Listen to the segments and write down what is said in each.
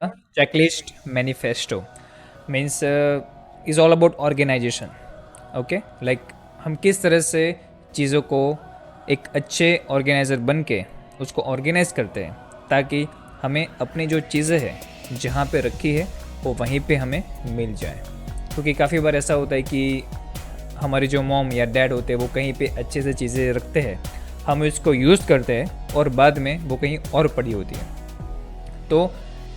checklist manifesto means is all about organization. Okay like हम किस तरह से चीज़ों को एक अच्छे ऑर्गेनाइज़र बन के उसको ऑर्गेनाइज करते हैं ताकि हमें अपनी जो चीज़ें हैं जहाँ पे रखी है वो वहीं पे हमें मिल जाए। क्योंकि काफ़ी बार ऐसा होता है कि हमारे जो मॉम या डैड होते हैं वो कहीं पे अच्छे से चीज़ें रखते हैं, हम उसको यूज़ करते हैं और बाद में वो कहीं और पड़ी होती है। तो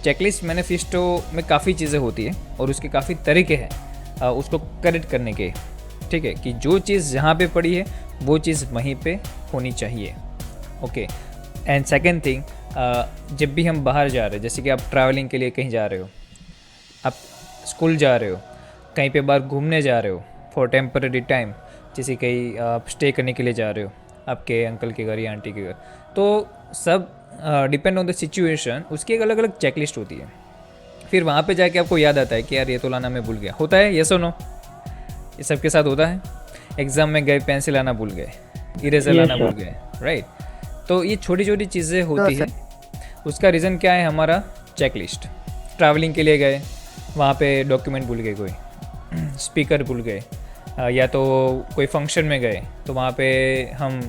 चेकलिस्ट मैनिफेस्टो में काफ़ी चीज़ें होती है और उसके काफ़ी तरीके हैं उसको करेक्ट करने के। ठीक है कि जो चीज़ जहाँ पे पड़ी है वो चीज़ वहीं पे होनी चाहिए। ओके एंड सेकंड थिंग, जब भी हम बाहर जा रहे हैं, जैसे कि आप ट्रैवलिंग के लिए कहीं जा रहे हो, आप स्कूल जा रहे हो, कहीं पे बाहर घूमने जा रहे हो फॉर टेम्पररी टाइम, जैसे कहीं आप स्टे करने के लिए जा रहे हो आपके अंकल के घर या आंटी के घर, तो सब डिपेंड ऑन द सिचुएशन उसकी एक अलग अलग चेकलिस्ट होती है। फिर वहाँ पे जाके आपको याद आता है कि यार ये तो लाना मैं भूल गया। होता है, यस और नो? ये सबके साथ होता है। एग्ज़ाम में गए, पेंसिल लाना भूल गए, इरेजर यस लाना भूल सर। गए, राइट? तो ये छोटी छोटी चीज़ें हाँ होती है। सर। उसका रीज़न क्या है? हमारा चेकलिस्ट। ट्रैवलिंग के लिए गए, वहाँ पे डॉक्यूमेंट भूल गए, कोई स्पीकर भूल गए, या तो कोई फंक्शन में गए तो वहाँ पे हम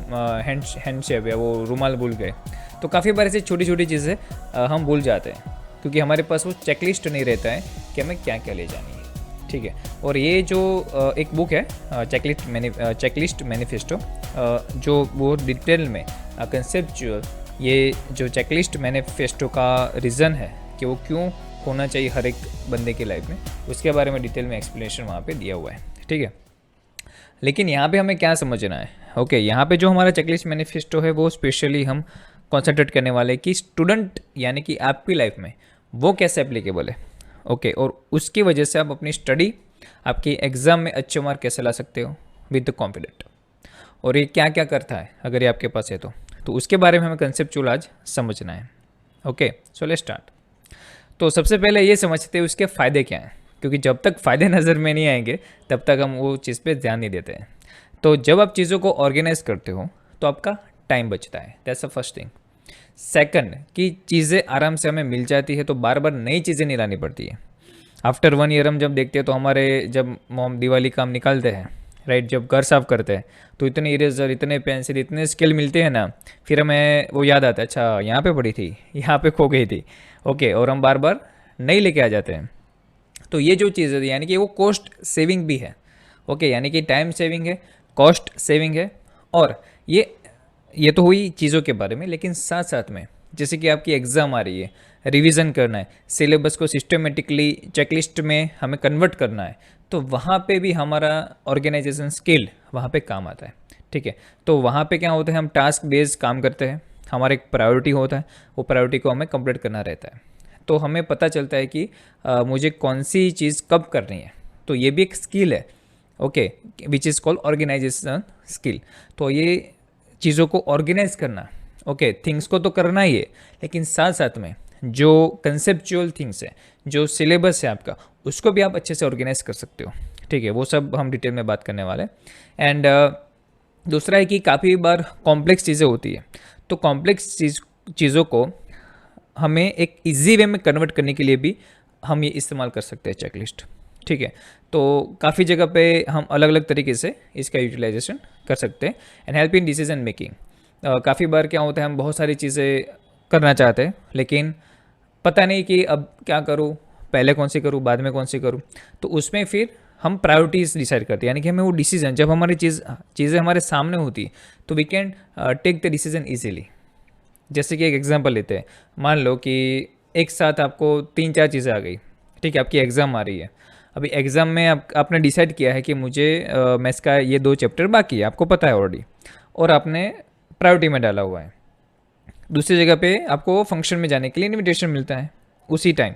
हैंडशेप या वो रुमाल भूल गए। तो काफ़ी बार ऐसी छोटी छोटी चीज़ें हम भूल जाते हैं क्योंकि हमारे पास वो चेकलिस्ट नहीं रहता है कि हमें क्या क्या ले जानी है। ठीक है, और ये जो एक बुक है चेकलिस्ट मैनिफेस्टो, जो वो डिटेल में कंसेप्चुअल ये जो चेकलिस्ट मैनिफेस्टो का रीज़न है कि वो क्यों होना चाहिए हर एक बंदे की लाइफ में, उसके बारे में डिटेल में एक्सप्लेनेशन वहाँ पे दिया हुआ है। ठीक है, लेकिन यहाँ पे हमें क्या समझना है? ओके यहाँ पे जो हमारा चेकलिस्ट मैनिफेस्टो है वो स्पेशली हम कॉन्सेंट्रेट करने वाले हैं कि स्टूडेंट यानी कि आपकी लाइफ में वो कैसे एप्लीकेबल है। ओके और उसकी वजह से आप अपनी स्टडी, आपकी एग्ज़ाम में अच्छे मार्क कैसे ला सकते हो विद द कॉन्फिडेंट, और ये क्या क्या करता है अगर ये आपके पास है तो उसके बारे में हमें कंसेप्चुअल आज समझना है। Okay so let's start. तो सबसे पहले ये समझते हैं उसके फ़ायदे क्या हैं, क्योंकि जब तक फ़ायदे नज़र में नहीं आएंगे तब तक हम वो चीज़ पे ध्यान नहीं देते हैं। तो जब आप चीज़ों को ऑर्गेनाइज करते हो तो आपका टाइम बचता है, that's the first thing. Second कि चीज़ें आराम से हमें मिल जाती है तो बार बार नई चीज़ें नहीं लानी पड़ती है। आफ्टर 1 ईयर हम जब देखते हैं तो हमारे जब मॉम दिवाली का हम निकालते हैं, राइट, जब घर साफ करते हैं तो इतने इरेजर, इतने पेंसिल, इतने स्केल मिलते हैं ना, फिर हमें वो याद आता है अच्छा यहाँ पे पड़ी थी, यहाँ पे खो गई थी। ओके और हम बार बार नई लेके आ जाते हैं। तो ये जो चीज़ है यानी कि वो कॉस्ट सेविंग भी है। ओके यानी कि टाइम सेविंग है, कॉस्ट सेविंग है। और ये तो हुई चीज़ों के बारे में, लेकिन साथ साथ में जैसे कि आपकी एग्ज़ाम आ रही है, रिवीजन करना है, सिलेबस को सिस्टमेटिकली चेकलिस्ट में हमें कन्वर्ट करना है, तो वहाँ पे भी हमारा ऑर्गेनाइजेशन स्किल वहाँ पे काम आता है। ठीक है, तो वहाँ पे क्या होता है, हम टास्क बेस्ड काम करते हैं, हमारा एक प्रायोरिटी होता है, वो प्रायोरिटी को हमें कंप्लीट करना रहता है। तो हमें पता चलता है कि मुझे कौन सी चीज़ कब करनी है। तो ये भी एक स्किल है, okay, which is called organisation skill. तो ये चीज़ों को ऑर्गेनाइज करना, ओके, थिंग्स को तो करना ही है, लेकिन साथ साथ में जो कंसेप्चुअल थिंग्स है, जो सिलेबस है आपका, उसको भी आप अच्छे से ऑर्गेनाइज कर सकते हो। ठीक है, वो सब हम डिटेल में बात करने वाले हैं। एंड दूसरा है कि काफ़ी बार कॉम्प्लेक्स चीज़ें होती है, तो कॉम्प्लेक्स चीज़ों को हमें एक इजी वे में कन्वर्ट करने के लिए भी हम ये इस्तेमाल कर सकते हैं चेकलिस्ट। ठीक है, तो काफ़ी जगह पे हम अलग अलग तरीके से इसका यूटिलाइजेशन कर सकते हैं। And help in decision making. काफ़ी बार क्या होता है, हम बहुत सारी चीज़ें करना चाहते हैं लेकिन पता नहीं कि अब क्या करूँ, पहले कौन सी करूँ, बाद में कौन सी करूँ। तो उसमें फिर हम प्रायोरिटीज़ डिसाइड करते हैं, यानी कि हमें वो डिसीजन जब हमारी चीज़ें हमारे सामने होती है तो we can take the decision easily. जैसे कि एक एग्जांपल लेते हैं, मान लो कि एक साथ आपको 3-4 चीज़ें आ गई। ठीक है, आपकी एग्ज़ाम आ रही है, अभी एग्ज़ाम में आपने डिसाइड किया है कि मुझे मैथ्स का ये 2 चैप्टर बाकी है, आपको पता है ऑलरेडी, और आपने प्रायोरिटी में डाला हुआ है। दूसरी जगह पे आपको फंक्शन में जाने के लिए इनविटेशन मिलता है उसी टाइम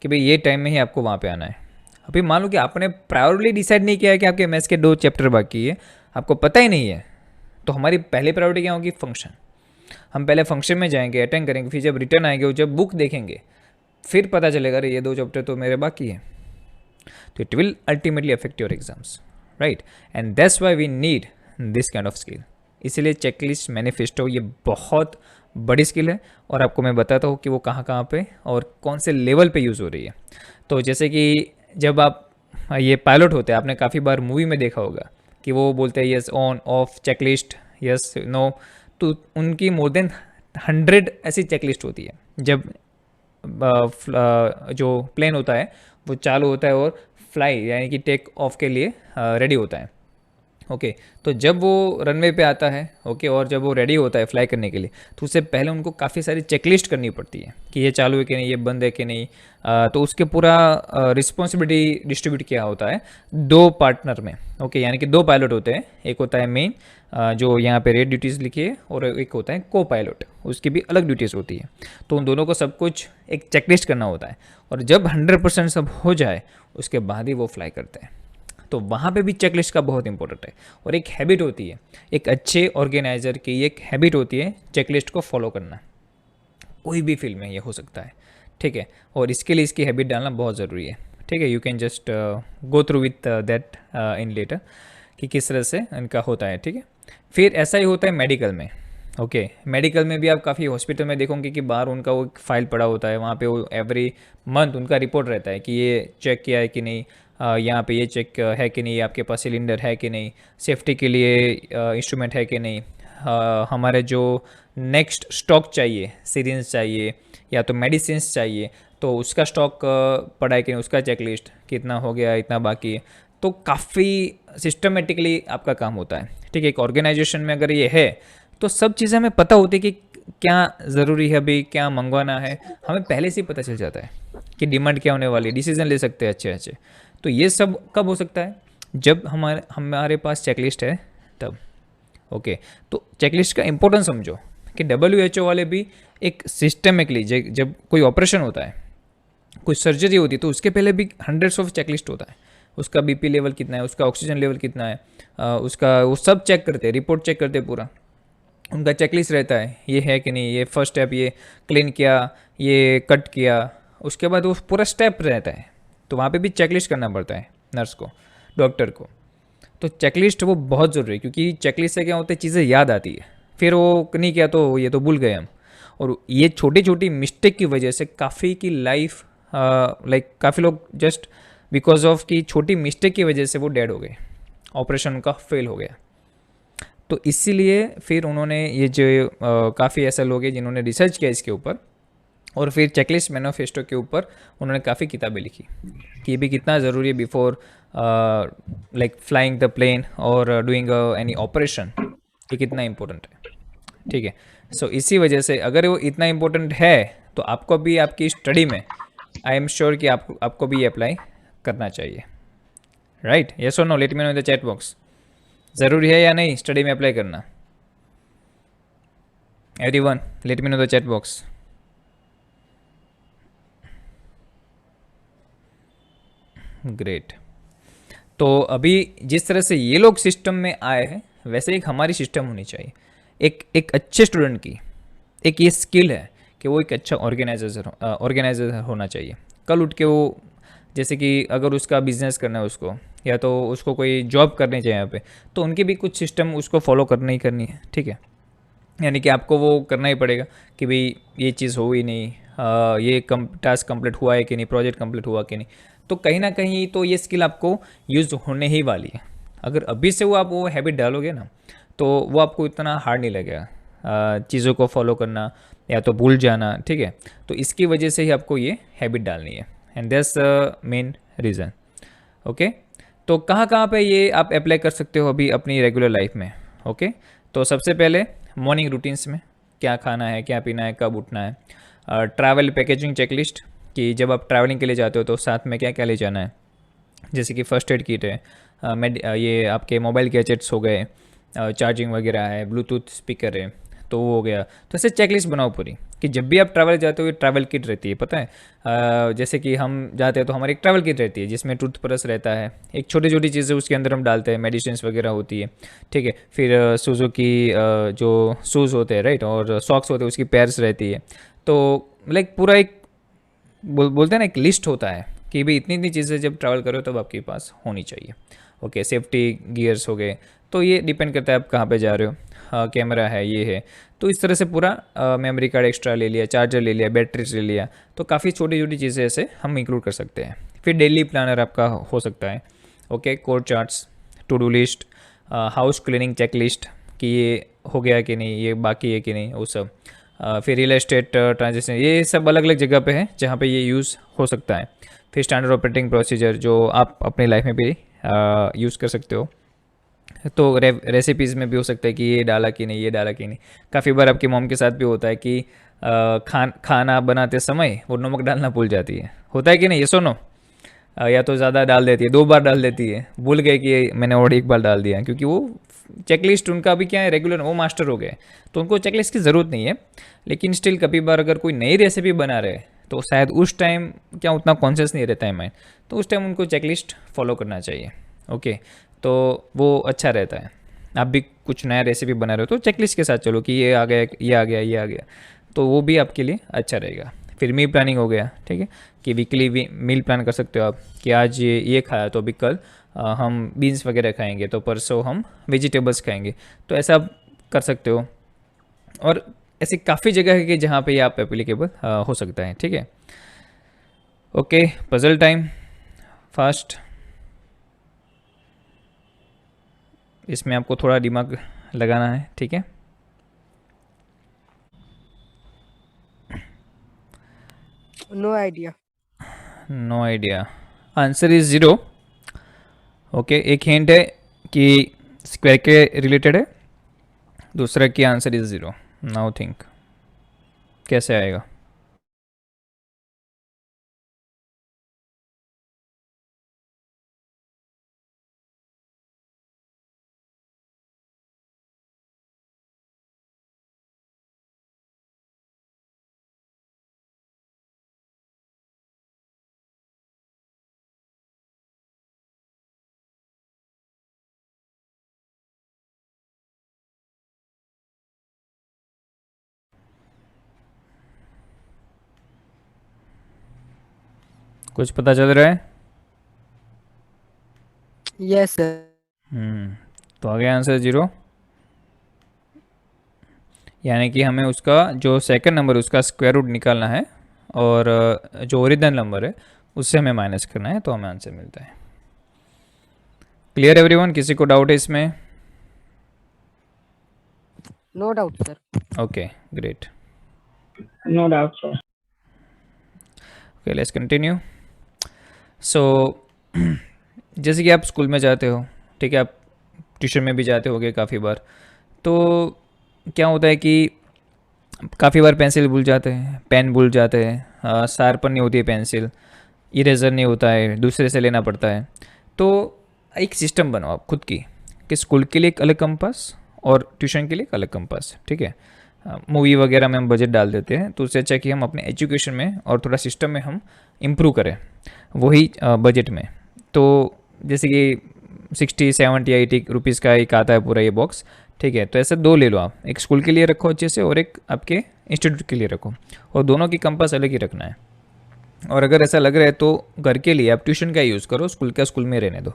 कि भाई ये टाइम में ही आपको वहाँ पे आना है। अभी मान लो कि आपने प्रायोरिटी डिसाइड नहीं किया है कि आपके मैथ्स के 2 चैप्टर बाकी है, आपको पता ही नहीं है, तो हमारी पहली प्रायोरिटी क्या होगी? फंक्शन। हम पहले फंक्शन में जाएंगे, अटेंड करेंगे, फिर जब रिटर्न आएंगे और जब बुक देखेंगे फिर पता चलेगा अरे ये 2 चैप्टर तो मेरे बाकी है। तो it will ultimately affect your exams, right? And that's why we need this kind of skill. इसीलिए चेकलिस्ट मैनिफेस्टो ये बहुत बड़ी स्किल है, और आपको मैं बताता हूँ कि वो कहाँ कहाँ पे और कौन से लेवल पे यूज़ हो रही है। तो जैसे कि जब आप ये पायलट होते हैं, आपने काफ़ी बार मूवी में देखा होगा कि वो बोलते हैं yes on off checklist, yes no. तो उनकी मोर देन 100 ऐसी चेकलिस्ट होती है जब जो प्लेन होता है वो चालू होता है और फ्लाई यानी कि टेक ऑफ के लिए रेडी होता है। ओके, तो जब वो रनवे पे आता है, ओके, और जब वो रेडी होता है फ्लाई करने के लिए, तो उससे पहले उनको काफ़ी सारी चेकलिस्ट करनी पड़ती है कि ये चालू है कि नहीं, ये बंद है कि नहीं। तो उसके पूरा रिस्पॉन्सिबिलिटी डिस्ट्रीब्यूट किया होता है दो पार्टनर में। ओके, यानी कि दो पायलट होते हैं, एक होता है मेन जो यहाँ पे रेड ड्यूटीज़ लिखी है, और एक होता है को पायलट, उसकी भी अलग ड्यूटीज़ होती है। तो उन दोनों को सब कुछ एक चेकलिस्ट करना होता है, और जब 100% सब हो जाए उसके बाद ही वो फ्लाई करते हैं। तो वहाँ पे भी चेकलिस्ट का बहुत इंपॉर्टेंट है, और एक हैबिट होती है, एक अच्छे ऑर्गेनाइजर की एक हैबिट होती है चेकलिस्ट को फॉलो करना। कोई भी फील्ड में ये हो सकता है, ठीक है, और इसके लिए इसकी हैबिट डालना बहुत ज़रूरी है, ठीक है। You can just go through with that in later कि किस तरह से इनका होता है, ठीक है। फिर ऐसा ही होता है मेडिकल में। ओके, मेडिकल में भी आप काफ़ी हॉस्पिटल में देखोगे कि बाहर उनका वो एक फाइल पड़ा होता है, वहाँ पे वो एवरी मंथ उनका रिपोर्ट रहता है कि ये चेक किया है कि नहीं, यहाँ पे ये चेक है कि नहीं, आपके पास सिलेंडर है कि नहीं, सेफ्टी के लिए इंस्ट्रूमेंट है कि नहीं, हमारे जो नेक्स्ट स्टॉक चाहिए, सीरिंज चाहिए या तो मेडिसिन चाहिए, तो उसका स्टॉक पड़ा है कि नहीं, उसका चेकलिस्ट कितना हो गया, इतना बाकी है। तो काफ़ी सिस्टमेटिकली आपका काम होता है, ठीक है। एक ऑर्गेनाइजेशन में अगर ये है तो सब चीज़ें हमें पता होती है कि क्या ज़रूरी है, अभी क्या मंगवाना है, हमें पहले से ही पता चल जाता है कि डिमांड क्या होने वाली है, डिसीजन ले सकते हैं अच्छे अच्छे। तो ये सब कब हो सकता है, जब हमारे हमारे पास चेकलिस्ट है तब। ओके, तो चेकलिस्ट का इंपॉर्टेंस समझो कि WHO वाले भी एक सिस्टमिकली जब कोई ऑपरेशन होता है, कोई सर्जरी होती है, तो उसके पहले भी हंड्रेड्स ऑफ चेकलिस्ट होता है। उसका BP लेवल कितना है, उसका ऑक्सीजन लेवल कितना है, उसका वो सब चेक करते हैं, रिपोर्ट चेक करते हैं पूरा। उनका चेकलिस्ट रहता है, ये है कि नहीं, ये फर्स्ट स्टेप ये क्लीन किया, ये कट किया, उसके बाद वो पूरा स्टेप रहता है। तो वहाँ पे भी चेकलिस्ट करना पड़ता है नर्स को, डॉक्टर को। तो चेकलिस्ट वो बहुत ज़रूरी है, क्योंकि चेकलिस्ट से क्या होता है, चीज़ें याद आती है, फिर वो नहीं किया तो ये तो भूल गए हम। और ये छोटी छोटी मिस्टेक की वजह से काफ़ी की लाइफ लाइक काफ़ी लोग जस्ट बिकॉज ऑफ कि छोटी मिस्टेक की वजह से वो डेड हो गए, ऑपरेशन उनका फेल हो गया। तो इसीलिए फिर उन्होंने ये जो काफ़ी ऐसे लोग हैं जिन्होंने रिसर्च किया इसके ऊपर, और फिर चेकलिस्ट मैनिफेस्टो के ऊपर उन्होंने काफ़ी किताबें लिखी कि ये भी कितना ज़रूरी है before like flying the plane और डूइंग एनी ऑपरेशन, ये कितना इम्पोर्टेंट है, ठीक है। सो इसी वजह से अगर वो इतना इम्पोर्टेंट है तो आपको भी आपकी स्टडी में आई एम श्योर कि आपको भी ये अप्लाई करना चाहिए, राइट? यस और no, let me know in the chat box. ज़रूरी है या नहीं स्टडी में अप्लाई करना? Everyone let me know the chat box. Great. तो अभी जिस तरह से ये लोग सिस्टम में आए हैं, वैसे एक हमारी सिस्टम होनी चाहिए। एक अच्छे स्टूडेंट की एक ये स्किल है कि वो एक अच्छा ऑर्गेनाइजर होना चाहिए। कल उठ के वो, जैसे कि अगर उसका बिजनेस करना है उसको, या तो उसको कोई जॉब करनी चाहिए यहाँ पे, तो उनकी भी कुछ सिस्टम उसको फॉलो करनी ही करनी है, ठीक है। यानी कि आपको वो करना ही पड़ेगा कि भाई ये चीज़ हो ही नहीं, ये टास्क कंप्लीट हुआ है कि नहीं, प्रोजेक्ट कंप्लीट हुआ कि नहीं। तो कहीं ना कहीं तो ये स्किल आपको यूज़ होने ही वाली है। अगर अभी से वो आप वो हैबिट डालोगे ना, तो वो आपको इतना हार्ड नहीं लगेगा चीज़ों को फॉलो करना या तो भूल जाना, ठीक है। तो इसकी वजह से ही आपको ये हैबिट डालनी है, and that's main reason. Okay, तो कहाँ कहाँ पे ये आप अप्लाई कर सकते हो अभी अपनी रेगुलर लाइफ में? ओके, तो सबसे पहले मॉर्निंग रूटीन्स में क्या खाना है, क्या पीना है, कब उठना है। ट्रैवल पैकेजिंग चेकलिस्ट कि जब आप ट्रैवलिंग के लिए जाते हो तो साथ में क्या क्या ले जाना है, जैसे कि फ़र्स्ट एड किट है, ये आपके मोबाइल गैजेट्स हो गए, चार्जिंग वगैरह है, ब्लूटूथ स्पीकर है, तो वो हो गया। तो ऐसे चेकलिस्ट बनाओ पूरी कि जब भी आप ट्रैवल जाते हो, ये ट्रैवल किट रहती है, पता है। जैसे कि हम जाते हैं तो हमारी एक ट्रैवल किट रहती है जिसमें टूथब्रश रहता है, एक छोटी छोटी चीज़ें उसके अंदर हम डालते हैं, मेडिसिन वगैरह होती है, ठीक है। फिर सुजुकी जो शूज़ होते हैं, राइट, और सॉक्स होते हैं, उसकी पेयर्स रहती है। तो लाइक पूरा एक बोलते हैं ना, एक लिस्ट होता है कि भाई इतनी इतनी चीज़ें जब ट्रैवल करो तब आपके पास होनी चाहिए। ओके, सेफ्टी गियर्स हो गए, तो ये डिपेंड करता है आप कहाँ पे जा रहे हो। हाँ, कैमरा है, ये है, तो इस तरह से पूरा मेमोरी कार्ड एक्स्ट्रा ले लिया, चार्जर ले लिया, बैटरीज ले लिया, तो काफ़ी छोटी छोटी चीज़ें ऐसे हम इंक्लूड कर सकते हैं। फिर डेली प्लानर आपका हो सकता है। Okay, code charts, to do list, house cleaning check list कि ये हो गया कि नहीं, ये बाकी है कि नहीं, वो सब। फिर रियल एस्टेट ट्रांजेक्शन, ये सब अलग अलग जगह पे है जहाँ पे ये यूज़ हो सकता है। फिर स्टैंडर्ड ऑपरेटिंग प्रोसीजर जो आप अपनी लाइफ में भी यूज़ कर सकते हो। तो रेसिपीज़ में भी हो सकता है कि ये डाला कि नहीं, ये डाला कि नहीं। काफ़ी बार आपकी मॉम के साथ भी होता है कि खाना बनाते समय वो नमक डालना भूल जाती है, होता है कि नहीं, ये सुनो। या तो ज़्यादा डाल देती है, 2 बार डाल देती है, भूल गए कि मैंने और 1 बार डाल दिया, क्योंकि वो चेकलिस्ट उनका भी क्या है, रेगुलर, वो मास्टर हो गए, तो उनको चेकलिस्ट की ज़रूरत नहीं है। लेकिन स्टिल कभी बार अगर कोई नई रेसिपी बना रहे तो शायद उस टाइम क्या उतना कॉन्शियस नहीं रहता है माइंड, तो उस टाइम उनको चेकलिस्ट फॉलो करना चाहिए। ओके, तो वो अच्छा रहता है। आप भी कुछ नया रेसिपी बना रहे हो तो चेकलिस्ट के साथ चलो कि ये आ गया, ये आ गया, ये आ गया, तो वो भी आपके लिए अच्छा रहेगा। फिर मील प्लानिंग हो गया, ठीक है, कि वीकली मील प्लान कर सकते हो आप कि आज ये खाया तो अभी कल हम बीन्स वगैरह खाएंगे, तो परसों हम वेजिटेबल्स खाएंगे, तो ऐसा आप कर सकते हो। और ऐसी काफ़ी जगह है कि जहाँ पे ये आप एप्लीकेबल हो सकता है, ठीक है। Okay, puzzle time fast. इसमें आपको थोड़ा दिमाग लगाना है, ठीक है। No idea. No idea, answer is zero. Okay, एक हिंट है कि स्क्वायर के रिलेटेड है, दूसरा की answer is zero. Now think कैसे आएगा। कुछ पता चल रहा है? Yes sir. तो आ गया आंसर ज़ीरो, यानी कि हमें उसका जो सेकंड नंबर उसका स्क्वायर रूट निकालना है, और जो ओरिजिनल नंबर है उससे हमें माइनस करना है, तो हमें आंसर मिलता है। क्लियर एवरीवन, किसी को डाउट है इसमें? No doubt sir. Okay, great. No doubt sir. Okay, let's continue. So जैसे कि आप स्कूल में जाते हो, ठीक है, आप ट्यूशन में भी जाते होगे काफ़ी बार, तो क्या होता है कि काफ़ी बार पेंसिल भूल जाते हैं, पेन भूल जाते हैं, शार्पन नहीं होती है पेंसिल, इरेज़र नहीं होता है, दूसरे से लेना पड़ता है। तो एक सिस्टम बनाओ आप खुद की कि स्कूल के लिए एक अलग कंपास और ट्यूशन के लिए एक अलग कंपास, ठीक है। मूवी वगैरह में हम बजट डाल देते हैं, तो उससे अच्छा कि हम अपने एजुकेशन में और थोड़ा सिस्टम में हम इम्प्रूव करें वही बजट में। तो जैसे कि 60 70 80 रुपीज़ का एक आता है पूरा ये बॉक्स, ठीक है। तो ऐसे 2 ले लो आप, एक स्कूल के लिए रखो अच्छे से और एक आपके इंस्टीट्यूट के लिए रखो, और दोनों की कंपास अलग ही रखना है। और अगर ऐसा लग रहा है तो घर के लिए आप ट्यूशन का यूज़ करो, स्कूल का स्कूल में रहने दो।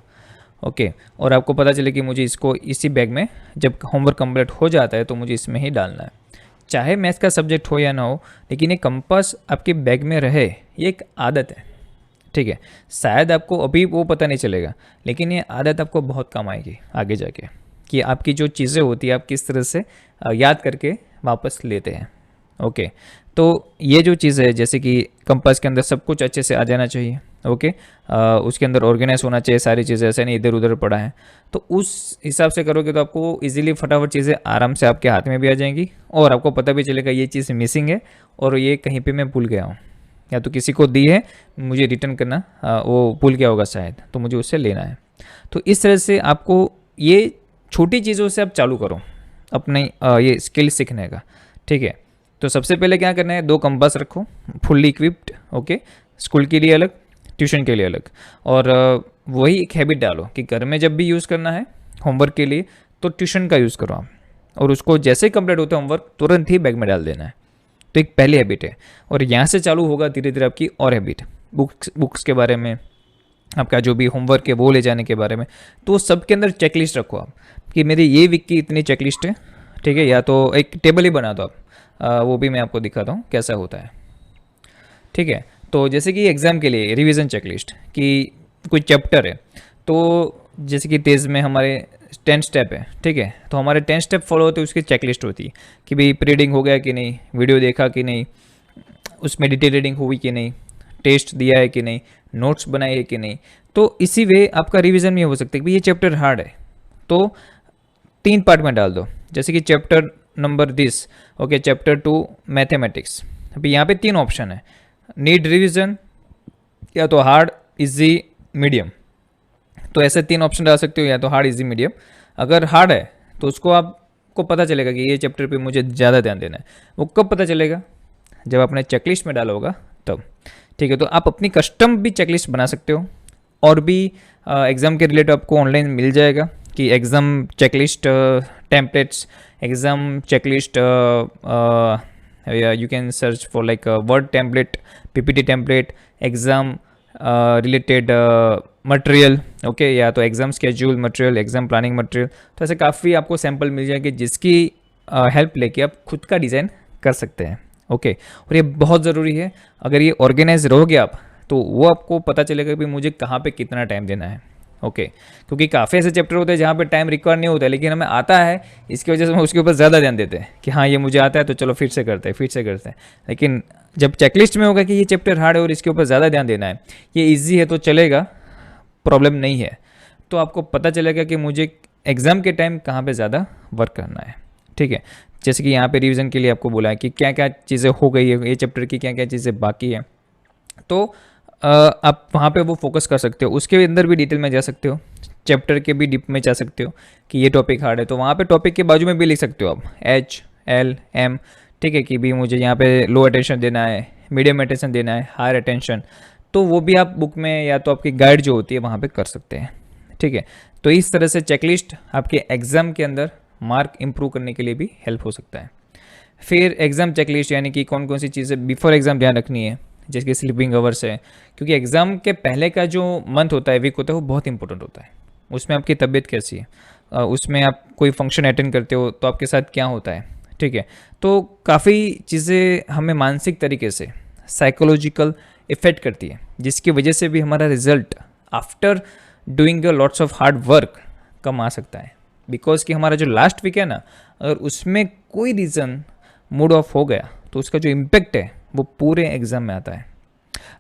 ओके, और आपको पता चले कि मुझे इसको इसी बैग में जब होमवर्क कंप्लीट हो जाता है तो मुझे इसमें ही डालना है, चाहे मैथ्स का सब्जेक्ट हो या ना हो, लेकिन ये कंपास आपके बैग में रहे, ये एक आदत है, ठीक है। शायद आपको अभी वो पता नहीं चलेगा, लेकिन ये आदत आपको बहुत काम आएगी आगे जाके, कि आपकी जो चीज़ें होती है आप किस तरह से याद करके वापस लेते हैं। ओके, तो ये जो चीज़ है, जैसे कि कंपास के अंदर सब कुछ अच्छे से आ जाना चाहिए। ओके, उसके अंदर ऑर्गेनाइज होना चाहिए सारी चीज़ें, ऐसे नहीं इधर उधर पड़ा है, तो उस हिसाब से करोगे तो आपको इजीली फटाफट चीज़ें आराम से आपके हाथ में भी आ जाएंगी, और आपको पता भी चलेगा ये चीज़ मिसिंग है और ये कहीं पे मैं भूल गया हूँ, या तो किसी को दी है, मुझे रिटर्न करना वो भूल गया होगा शायद, तो मुझे उससे लेना है। तो इस तरह से आपको ये छोटी चीज़ों से आप चालू करो अपने ये स्किल सीखने का, ठीक है। तो सबसे पहले क्या करना है, 2 कंपास रखो फुल्ली इक्विप्ड, ओके, स्कूल के लिए अलग, ट्यूशन के लिए अलग। और वही एक हैबिट डालो कि घर में जब भी यूज़ करना है होमवर्क के लिए तो ट्यूशन का यूज़ करो आप, और उसको जैसे ही कंप्लीट होता है होमवर्क तुरंत ही बैग में डाल देना है। तो एक पहली हैबिट है, और यहाँ से चालू होगा धीरे धीरे आपकी और हैबिट, बुक्स के बारे में, आपका जो भी होमवर्क है वो ले जाने के बारे में, तो सबके अंदर चेकलिस्ट रखो आप कि मेरे ये वीक की इतनी चेकलिस्ट है, ठीक है। या तो एक टेबल ही बना दो आप, वो भी मैं आपको दिखाता हूँ कैसा होता है, ठीक है। तो जैसे कि एग्ज़ाम के लिए रिवीजन चेकलिस्ट कि कोई चैप्टर है, तो जैसे कि तेज़ में हमारे 10 स्टेप है, ठीक है। तो हमारे 10 स्टेप फॉलो होते हैं, उसकी चेकलिस्ट होती है कि भाई प्री रीडिंग हो गया कि नहीं, वीडियो देखा कि नहीं, उसमें डिटेल रीडिंग हुई कि नहीं, टेस्ट दिया है कि नहीं, नोट्स बनाए है कि नहीं। तो इसी वे आपका रिवीजन भी हो सकता है कि ये चैप्टर हार्ड है तो 3 पार्ट में डाल दो, जैसे कि chapter number this, okay, chapter 2 mathematics. अभी यहाँ पे 3 ऑप्शन है, नीड रिवीजन, या तो हार्ड, इजी, मीडियम। तो ऐसे 3 ऑप्शन डाल सकते हो, या तो हार्ड, इजी, मीडियम। अगर हार्ड है तो उसको आपको पता चलेगा कि ये चैप्टर पे मुझे ज़्यादा ध्यान देना है। वो कब पता चलेगा, जब आपने चेकलिस्ट में डाला होगा तब, ठीक है। तो आप अपनी कस्टम भी चेकलिस्ट बना सकते हो, और भी एग्ज़ाम के रिलेटेड आपको ऑनलाइन मिल जाएगा कि exam checklist templates, exam checklist, you can search for like word template, PPT template, exam related material, okay, या तो exam schedule material, exam planning material. तो ऐसे काफ़ी आपको सैम्पल मिल जाएंगे जिसकी हेल्प लेके आप खुद का डिज़ाइन कर सकते हैं, ओके। और ये बहुत ज़रूरी है, अगर ये ऑर्गेनाइज रहोगे आप तो वो आपको पता चलेगा कि मुझे कहाँ पे कितना टाइम देना है, ओके। क्योंकि काफ़ी ऐसे चैप्टर होते हैं जहाँ पे टाइम रिक्वायर नहीं होता है, लेकिन हमें आता है, इसकी वजह से हम उसके ऊपर ज़्यादा ध्यान देते हैं कि हाँ ये मुझे आता है तो चलो फिर से करते हैं, फिर से करते हैं। लेकिन जब चेकलिस्ट में होगा कि ये चैप्टर हार्ड है और इसके ऊपर ज़्यादा ध्यान देना है, ये ईजी है तो चलेगा, प्रॉब्लम नहीं है, तो आपको पता चलेगा कि मुझे एग्ज़ाम के टाइम कहाँ पे ज़्यादा वर्क करना है, ठीक है। जैसे कि यहाँ पे रिवीजन के लिए आपको बोला है कि क्या क्या चीज़ें हो गई है, ये चैप्टर की क्या क्या चीज़ें बाकी है, तो आप वहाँ पे वो फोकस कर सकते हो। उसके अंदर भी डिटेल में जा सकते हो, चैप्टर के भी डीप में जा सकते हो कि ये टॉपिक हार्ड है, तो वहाँ पे टॉपिक के बाजू में भी लिख सकते हो आप HLM, ठीक है, कि भी मुझे यहाँ पे लो अटेंशन देना है, मीडियम अटेंशन देना है, हायर अटेंशन, तो वो भी आप बुक में या तो आपकी गाइड जो होती है वहाँ पे कर सकते हैं, ठीक है। तो इस तरह से चेकलिस्ट आपके एग्ज़ाम के अंदर मार्क इंप्रूव करने के लिए भी हेल्प हो सकता है। फिर एग्ज़ाम चेकलिस्ट यानी कि कौन कौन सी चीज़ें बिफोर एग्ज़ाम ध्यान रखनी है, जैसे कि स्लीपिंग आवर्स है, क्योंकि एग्ज़ाम के पहले का जो मंथ होता है, वीक होता है, वो बहुत इंपॉर्टेंट होता है। उसमें आपकी तबीयत कैसी है, उसमें आप कोई फंक्शन अटेंड करते हो तो आपके साथ क्या होता है, ठीक है। तो काफ़ी चीज़ें हमें मानसिक तरीके से साइकोलॉजिकल इफ़ेक्ट करती है, जिसकी वजह से भी हमारा result after doing lots of hard work कम आ सकता है। बिकॉज कि हमारा जो लास्ट वीक है ना, अगर उसमें कोई रीज़न मूड ऑफ हो गया तो उसका जो इम्पेक्ट है वो पूरे एग्ज़ाम में आता है।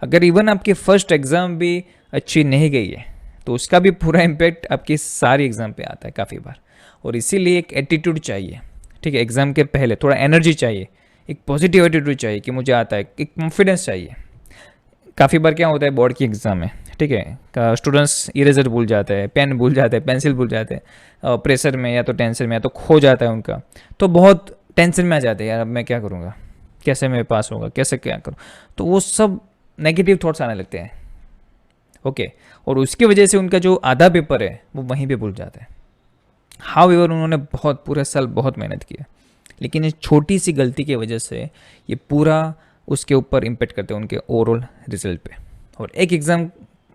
अगर इवन आपकी फर्स्ट एग्ज़ाम भी अच्छी नहीं गई है तो उसका भी पूरा इम्पेक्ट आपकी सारी एग्ज़ाम पे आता है काफ़ी बार। और इसीलिए एक एटीट्यूड चाहिए, ठीक है, एग्ज़ाम के पहले थोड़ा एनर्जी चाहिए, एक पॉजिटिव एटीट्यूड चाहिए कि मुझे आता है, एक कॉन्फिडेंस चाहिए। काफ़ी बार क्या होता है बोर्ड की एग्ज़ाम में, ठीक है, स्टूडेंट्स इरेजर भूल जाते हैं, पेन भूल जाते हैं, पेंसिल भूल जाते हैं, प्रेशर में या तो टेंशन में, या तो खो जाता है उनका, तो बहुत टेंशन में आ जाते हैं, यार अब मैं क्या करूँगा, कैसे मैं पास होगा, कैसे क्या करूँ, तो वो सब नेगेटिव थॉट्स आने लगते हैं, ओके। और उसकी वजह से उनका जो आधा पेपर है वो वहीं पे भूल जाता है। हाउएवर उन्होंने बहुत पूरे साल बहुत मेहनत की है, लेकिन इस छोटी सी गलती की वजह से ये पूरा उसके ऊपर इम्पेक्ट करते हैं उनके ओवरऑल रिजल्ट पे। और एक एग्ज़ाम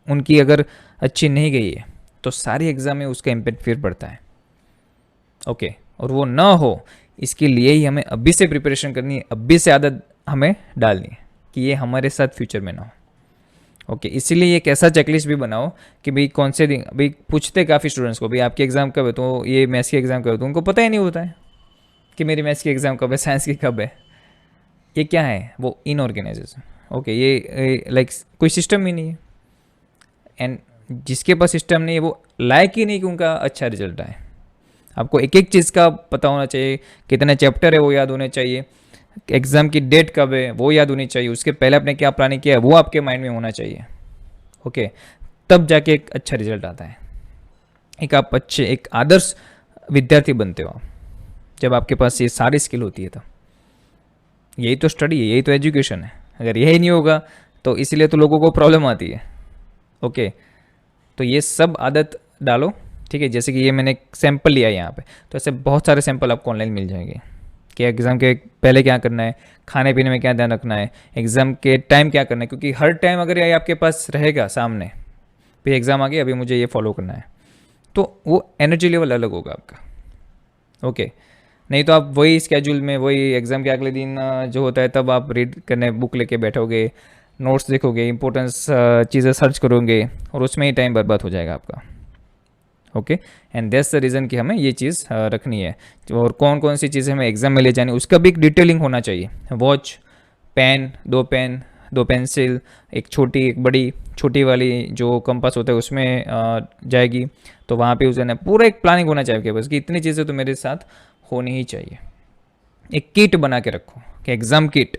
उनकी अगर अच्छी नहीं गई है तो सारी एग्ज़ाम में उसका इम्पेक्ट फिर पड़ता है, ओके। और वो ना हो इसके लिए ही हमें अभी से प्रिपरेशन करनी है, अभी से आदत हमें डालनी है कि ये हमारे साथ फ्यूचर में ना हो, ओके। इसीलिए एक ऐसा चेकलिस्ट भी बनाओ कि भाई कौन से दिन, भाई पूछते काफ़ी स्टूडेंट्स को भाई आपकी एग्ज़ाम कब है, तो ये मैथ्स की एग्ज़ाम कब है, तो उनको पता ही नहीं होता है कि मेरी मैथ्स की एग्ज़ाम कब है, साइंस की कब है। ये क्या है, वो इनऑर्गेनाइजेशन, ओके। ये लाइक कोई सिस्टम ही नहीं है, एंड जिसके पास सिस्टम नहीं है वो लायक ही नहीं कि उनका अच्छा रिजल्ट आए। आपको एक एक चीज़ का पता होना चाहिए, कितने चैप्टर है वो याद होने चाहिए, एग्ज़ाम की डेट कब है वो याद होनी चाहिए, उसके पहले आपने क्या प्लानिंग किया है वो आपके माइंड में होना चाहिए, ओके। तब जाके एक अच्छा रिजल्ट आता है, एक आप अच्छे एक आदर्श विद्यार्थी बनते हो आप, जब आपके पास ये सारी स्किल होती है। तो यही तो स्टडी है, यही तो एजुकेशन है। अगर यही नहीं होगा तो इसीलिए तो लोगों को प्रॉब्लम आती है, ओके। तो ये सब आदत डालो, ठीक है। जैसे कि ये मैंने सैंपल लिया है यहाँ पे, तो ऐसे बहुत सारे सैंपल आपको ऑनलाइन मिल जाएंगे कि एग्ज़ाम के पहले क्या करना है, खाने पीने में क्या ध्यान रखना है, एग्ज़ाम के टाइम क्या करना है, क्योंकि हर टाइम अगर ये आपके पास रहेगा सामने फिर एग्ज़ाम आ गया, अभी मुझे ये फॉलो करना है, तो वो एनर्जी लेवल अलग होगा आपका। ओके, नहीं तो आप वही स्केड्यूल में, वही एग्ज़ाम के अगले दिन जो होता है तब आप रीड करने बुक लेके बैठोगे, नोट्स देखोगे, इंपॉर्टेंस चीज़ें सर्च करोगे, और उसमें ही टाइम बर्बाद हो जाएगा आपका। Okay, and that's the reason कि हमें ये चीज़ रखनी है। और कौन कौन सी चीज़ें हमें एग्ज़ाम में ले जानी, उसका भी एक डिटेलिंग होना चाहिए। वॉच, पेन, दो पेंसिल, एक छोटी एक बड़ी, छोटी वाली जो कंपास होता है उसमें जाएगी, तो वहाँ पे उसने पूरा एक प्लानिंग होना चाहिए बस कि इतनी चीज़ें तो मेरे साथ होनी ही चाहिए। एक किट बना के रखो कि एग्ज़ाम किट,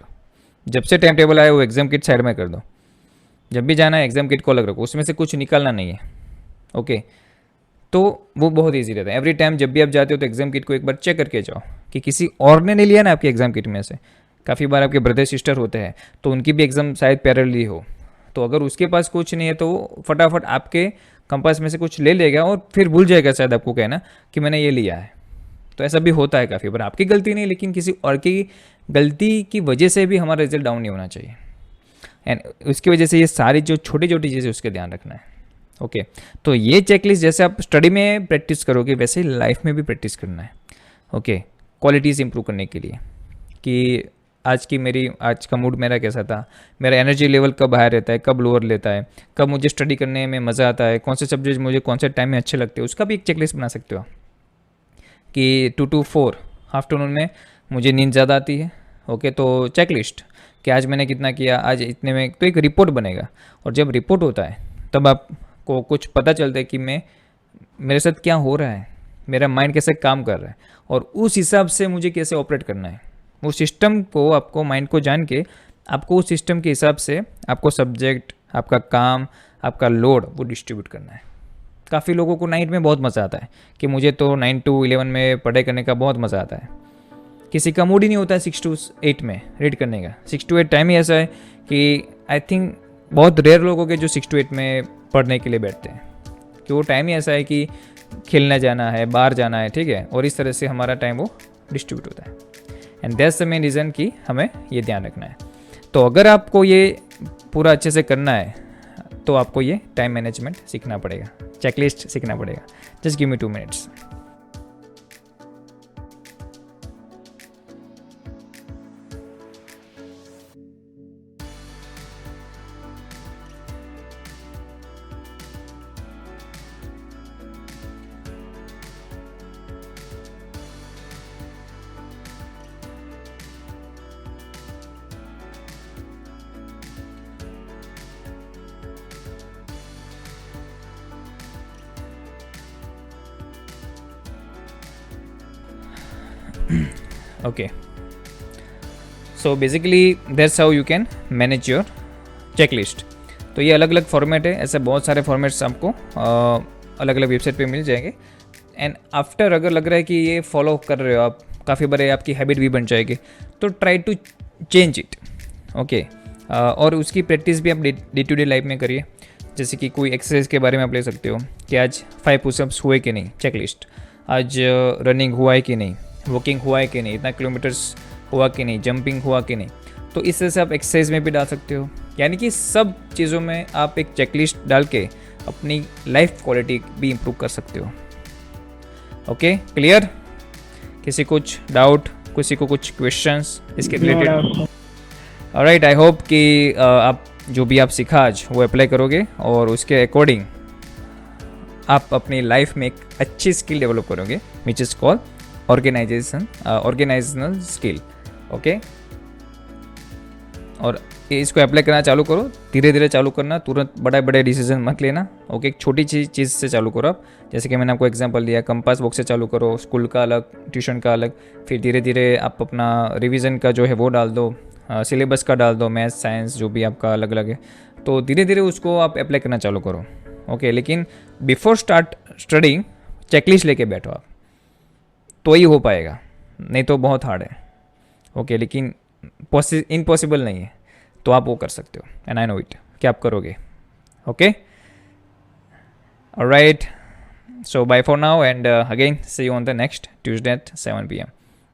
जब से टाइम टेबल आए वो एग्ज़ाम किट साइड में कर दो, जब भी जाना है एग्ज़ाम किट को अलग रखो, उसमें से कुछ निकालना नहीं है। ओके, तो वो बहुत ईजी रहता है। एवरी टाइम जब भी आप जाते हो तो एग्ज़ाम किट को एक बार चेक करके जाओ कि किसी और ने नहीं लिया ना आपकी एग्ज़ाम किट में से। काफ़ी बार आपके ब्रदर सिस्टर होते हैं तो उनकी भी एग्ज़ाम शायद पैरेलली हो, तो अगर उसके पास कुछ नहीं है तो वो फटाफट आपके कंपास में से कुछ ले लेगा और फिर भूल जाएगा शायद आपको कहना कि मैंने ये लिया है। तो ऐसा भी होता है काफ़ी बार, आपकी गलती नहीं लेकिन किसी और की गलती की वजह से भी हमारा रिजल्ट डाउन नहीं होना चाहिए। एंड उसकी वजह से ये सारी जो छोटी छोटी चीज़ें उसके ध्यान रखना है। ओके, तो ये चेकलिस्ट जैसे आप स्टडी में प्रैक्टिस करोगे वैसे ही लाइफ में भी प्रैक्टिस करना है। ओके, क्वालिटीज़ इंप्रूव करने के लिए कि आज का मूड मेरा कैसा था, मेरा एनर्जी लेवल कब हाई रहता है, कब लोअर लेता है, कब मुझे स्टडी करने में मज़ा आता है, कौन से सब्जेक्ट मुझे कौन से टाइम में अच्छे लगते हैं, उसका भी एक चेकलिस्ट बना सकते हो कि 2 to 4 आफ्टरनून में मुझे नींद ज़्यादा आती है। ओके, तो चेकलिस्ट कि आज मैंने कितना किया, आज इतने में, तो एक रिपोर्ट बनेगा। और जब रिपोर्ट होता है तब आपको कुछ पता चलता है कि मेरे साथ क्या हो रहा है, मेरा माइंड कैसे काम कर रहा है, और उस हिसाब से मुझे कैसे ऑपरेट करना है। वो सिस्टम को, आपको माइंड को जान के आपको उस सिस्टम के हिसाब से आपको सब्जेक्ट, आपका काम, आपका लोड वो डिस्ट्रीब्यूट करना है। काफ़ी लोगों को नाइट में बहुत मज़ा आता है कि मुझे तो 9 to 11 में पढ़ाई करने का बहुत मज़ा आता है। किसी का मूड ही नहीं होता है 6 to 8 में रीड करने का। 6 to 8 टाइम ही ऐसा है कि आई थिंक बहुत रेयर लोग हो गए जो 6 to 8 में पढ़ने के लिए बैठते हैं, कि वो टाइम ही ऐसा है कि खेलने जाना है, बाहर जाना है, ठीक है, और इस तरह से हमारा टाइम वो डिस्ट्रीब्यूट होता है। And that's the main reason कि हमें ये ध्यान रखना है। तो अगर आपको ये पूरा अच्छे से करना है तो आपको ये टाइम मैनेजमेंट सीखना पड़ेगा, चेकलिस्ट सीखना पड़ेगा। Just give me 2 minutes। Okay, so basically that's how you can manage your checklist। तो ये अलग अलग फॉर्मेट है, ऐसे बहुत सारे फॉर्मेट्स आपको अलग अलग वेबसाइट पे मिल जाएंगे। एंड आफ्टर अगर लग रहा है कि ये फॉलो कर रहे हो आप, काफ़ी बड़े आपकी हैबिट भी बन जाएगी, तो try to change it. Okay, और उसकी प्रैक्टिस भी आप डे टू डे लाइफ में करिए। जैसे कि कोई एक्सरसाइज के बारे में आप ले सकते हो कि आज 5 पुशअप्स हुए कि नहीं, चेकलिस्ट। आज रनिंग हुआ है कि नहीं, वॉकिंग हुआ है कि नहीं, इतना किलोमीटर्स हुआ कि नहीं, जंपिंग हुआ कि नहीं। तो इस तरह से आप एक्सरसाइज में भी डाल सकते हो। यानी कि सब चीज़ों में आप एक चेकलिस्ट डाल के अपनी लाइफ क्वालिटी भी इम्प्रूव कर सकते हो। Okay, clear? किसी कुछ डाउट, किसी को कुछ क्वेश्चंस इसके रिलेटेड? ऑलराइट, आई होप कि आप जो भी आप सीखा आज वो अप्लाई करोगे और उसके अकॉर्डिंग आप अपनी लाइफ में एक अच्छी स्किल डेवलप करोगे, which is called organisational skill. Okay, और इसको अप्लाई करना चालू करो, धीरे धीरे चालू करना, तुरंत बड़े बड़े डिसीजन मत लेना। ओके, एक छोटी चीज़ से चालू करो आप। जैसे कि मैंने आपको एग्जांपल दिया, कंपास बॉक्स से चालू करो, स्कूल का अलग, ट्यूशन का अलग, फिर धीरे धीरे आप अपना रिवीजन का जो है वो डाल दो, सिलेबस का डाल दो, मैथ्स साइंस जो भी आपका अलग अलग है, तो धीरे धीरे उसको आप अप्लाई करना चालू करो। ओके, लेकिन बिफोर स्टार्ट स्टडिंग चेकलिस्ट लेके बैठो आप, तो ही हो पाएगा, नहीं तो बहुत हार्ड है। ओके, लेकिन इम्पॉसिबल नहीं है, तो आप वो कर सकते हो, एंड आई नो इट कि आप करोगे। Okay, alright, so bye for now, and again see you on the next Tuesday at 7 p.m.